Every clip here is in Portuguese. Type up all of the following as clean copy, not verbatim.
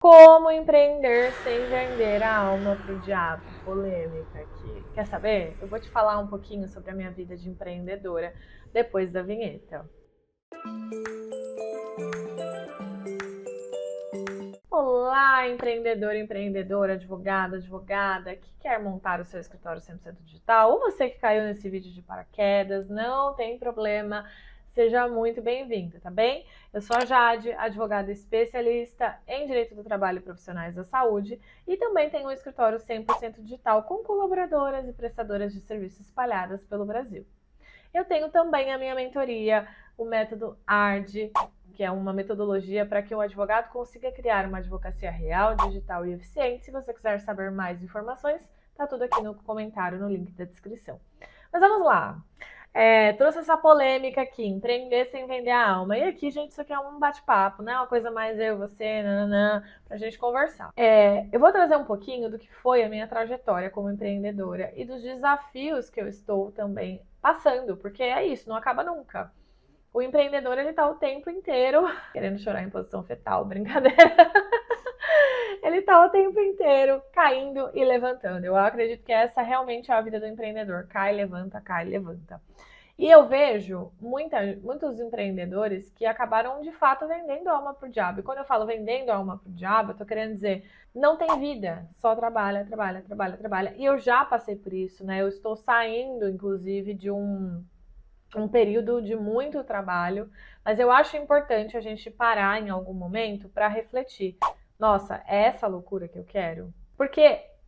Como empreender sem vender a alma pro diabo? Polêmica aqui. Quer saber? Eu vou te falar um pouquinho sobre a minha vida de empreendedora depois da vinheta. Olá, empreendedor, empreendedora, advogado, advogada que quer montar o seu escritório 100% digital, ou você que caiu nesse vídeo de paraquedas, não tem problema. Seja muito bem-vindo, tá bem? Eu sou a Jade, advogada especialista em Direito do Trabalho e Profissionais da Saúde e também tenho um escritório 100% digital com colaboradoras e prestadoras de serviços espalhadas pelo Brasil. Eu tenho também a minha mentoria, o método ARD, que é uma metodologia para que o advogado consiga criar uma advocacia real, digital e eficiente. Se você quiser saber mais informações, tá tudo aqui no comentário, no link da descrição. Mas vamos lá! Trouxe essa polêmica aqui, empreender sem vender a alma. E aqui, gente, isso aqui é um bate-papo, né? Uma coisa mais eu, você, nananã, pra gente conversar. Eu vou trazer um pouquinho do que foi a minha trajetória como empreendedora e dos desafios que eu estou também passando, porque é isso, não acaba nunca. O empreendedor, ele tá o tempo inteiro querendo chorar em posição fetal, brincadeira. Ele tá o tempo inteiro caindo e levantando. Eu acredito que essa realmente é a vida do empreendedor. Cai, levanta, cai, levanta. E eu vejo muitos empreendedores que acabaram de fato vendendo a alma pro diabo. E quando eu falo vendendo a alma pro diabo, eu tô querendo dizer, não tem vida, só trabalha, trabalha, trabalha, trabalha. E eu já passei por isso, né? Eu estou saindo, inclusive, de um período de muito trabalho, mas eu acho importante a gente parar em algum momento para refletir. Nossa, é essa loucura que eu quero? Porque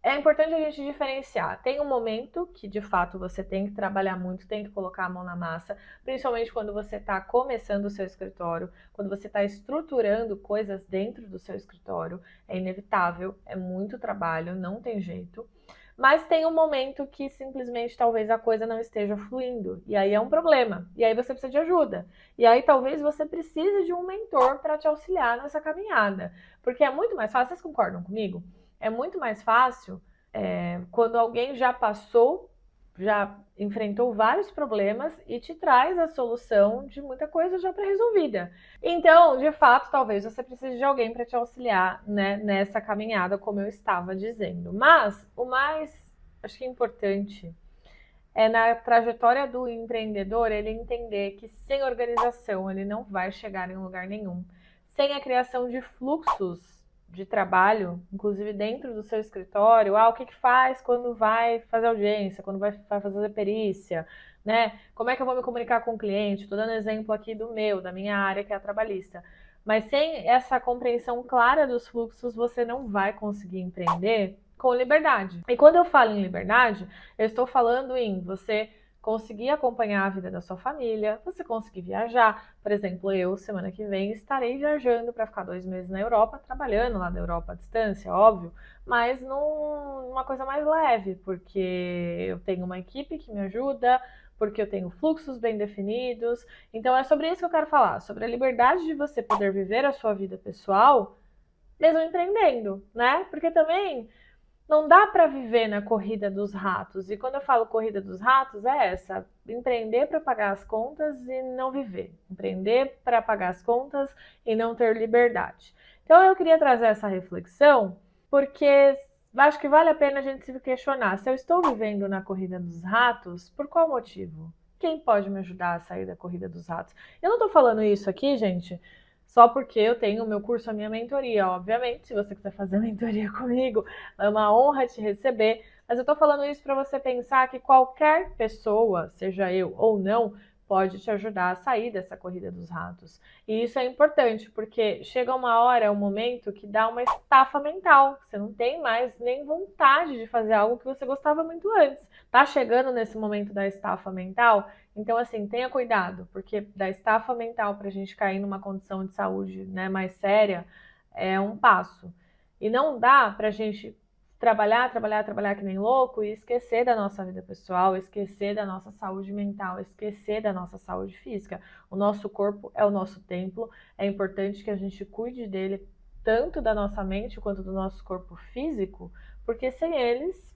é importante a gente diferenciar. Tem um momento que, de fato, você tem que trabalhar muito, tem que colocar a mão na massa, principalmente quando você está começando o seu escritório, quando você está estruturando coisas dentro do seu escritório. É inevitável, é muito trabalho, não tem jeito. Mas tem um momento que simplesmente talvez a coisa não esteja fluindo. E aí é um problema. E aí você precisa de ajuda. E aí talvez você precise de um mentor para te auxiliar nessa caminhada. Porque é muito mais fácil, vocês concordam comigo? É muito mais fácil quando alguém já passou, já enfrentou vários problemas e te traz a solução de muita coisa já pré-resolvida. Então, de fato, talvez você precise de alguém para te auxiliar, né, nessa caminhada, como eu estava dizendo. Mas o mais, acho que importante é na trajetória do empreendedor ele entender que sem organização ele não vai chegar em lugar nenhum. Sem a criação de fluxos de trabalho, inclusive dentro do seu escritório, o que faz quando vai fazer audiência, quando vai fazer perícia, né? Como é que eu vou me comunicar com o cliente? Estou dando exemplo aqui da minha área, que é a trabalhista. Mas sem essa compreensão clara dos fluxos, você não vai conseguir empreender com liberdade. E quando eu falo em liberdade, eu estou falando em você conseguir acompanhar a vida da sua família, você conseguir viajar. Por exemplo, eu, semana que vem, estarei viajando para ficar 2 meses na Europa, trabalhando lá da Europa à distância, óbvio, mas numa coisa mais leve, porque eu tenho uma equipe que me ajuda, porque eu tenho fluxos bem definidos. Então é sobre isso que eu quero falar, sobre a liberdade de você poder viver a sua vida pessoal, mesmo empreendendo, né? Porque também não dá para viver na corrida dos ratos. E quando eu falo corrida dos ratos, é essa: empreender para pagar as contas e não viver. Empreender para pagar as contas e não ter liberdade. Então eu queria trazer essa reflexão, porque acho que vale a pena a gente se questionar. Se eu estou vivendo na corrida dos ratos, por qual motivo? Quem pode me ajudar a sair da corrida dos ratos? Eu não estou falando isso aqui, gente, só porque eu tenho o meu curso, a minha mentoria. Obviamente, se você quiser fazer mentoria comigo, é uma honra te receber. Mas eu tô falando isso para você pensar que qualquer pessoa, seja eu ou não, pode te ajudar a sair dessa corrida dos ratos. E isso é importante, porque chega uma hora, um momento que dá uma estafa mental. Você não tem mais nem vontade de fazer algo que você gostava muito antes. Tá chegando nesse momento da estafa mental? Então, assim, tenha cuidado, porque da estafa mental para a gente cair numa condição de saúde, né, mais séria é um passo. E não dá para a gente trabalhar, trabalhar, trabalhar que nem louco e esquecer da nossa vida pessoal, esquecer da nossa saúde mental, esquecer da nossa saúde física. O nosso corpo é o nosso templo, é importante que a gente cuide dele, tanto da nossa mente quanto do nosso corpo físico, porque sem eles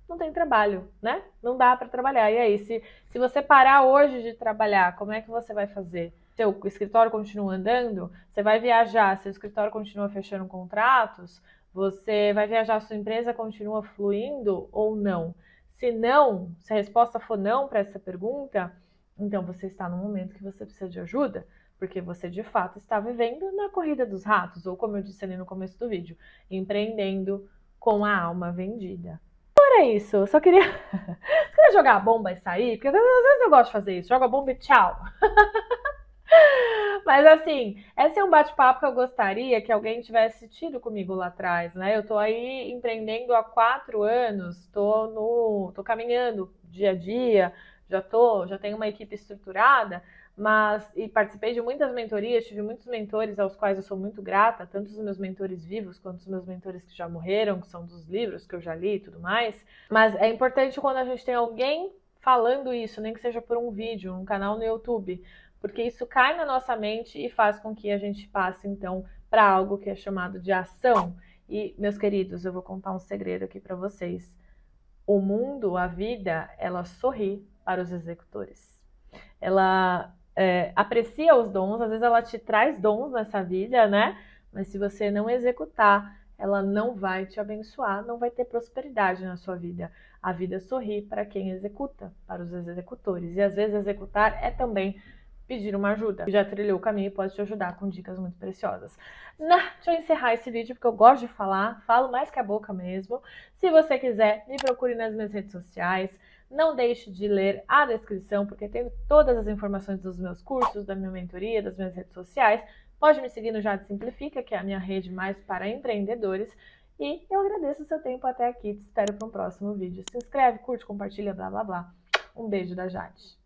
não tem trabalho, né? Não dá para trabalhar. E aí, se você parar hoje de trabalhar, como é que você vai fazer? seu escritório continua andando, você vai viajar, seu escritório continua fechando contratos, você vai viajar, sua empresa continua fluindo ou não? Se não, se a resposta for não para essa pergunta, então você está num momento que você precisa de ajuda, porque você de fato está vivendo na corrida dos ratos, ou como eu disse ali no começo do vídeo, empreendendo com a alma vendida. Era isso, eu só queria, só queria jogar a bomba e sair, porque às vezes eu gosto de fazer isso, joga a bomba e tchau. Mas assim, esse é um bate-papo que eu gostaria que alguém tivesse tido comigo lá atrás, né? Eu tô aí empreendendo há 4 anos, tô caminhando dia a dia, já tenho uma equipe estruturada, mas e participei de muitas mentorias, tive muitos mentores aos quais eu sou muito grata, tanto os meus mentores vivos quanto os meus mentores que já morreram, que são dos livros que eu já li e tudo mais. Mas é importante quando a gente tem alguém falando isso, nem que seja por um vídeo, um canal no YouTube, porque isso cai na nossa mente e faz com que a gente passe, então, para algo que é chamado de ação. E, meus queridos, eu vou contar um segredo aqui para vocês. O mundo, a vida, ela sorri para os executores. Ela aprecia os dons, às vezes ela te traz dons nessa vida, né? Mas se você não executar, ela não vai te abençoar, não vai ter prosperidade na sua vida. A vida sorri para quem executa, para os executores. E às vezes executar é também pedir uma ajuda. Já trilhou o caminho e pode te ajudar com dicas muito preciosas. Deixa eu encerrar esse vídeo porque eu gosto de falar, falo mais que a boca mesmo. Se você quiser, me procure nas minhas redes sociais. Não deixe de ler a descrição, porque tem todas as informações dos meus cursos, da minha mentoria, das minhas redes sociais. Pode me seguir no Jade Simplifica, que é a minha rede mais para empreendedores. E eu agradeço o seu tempo até aqui. Te espero para um próximo vídeo. Se inscreve, curte, compartilha, blá blá blá. Um beijo da Jade.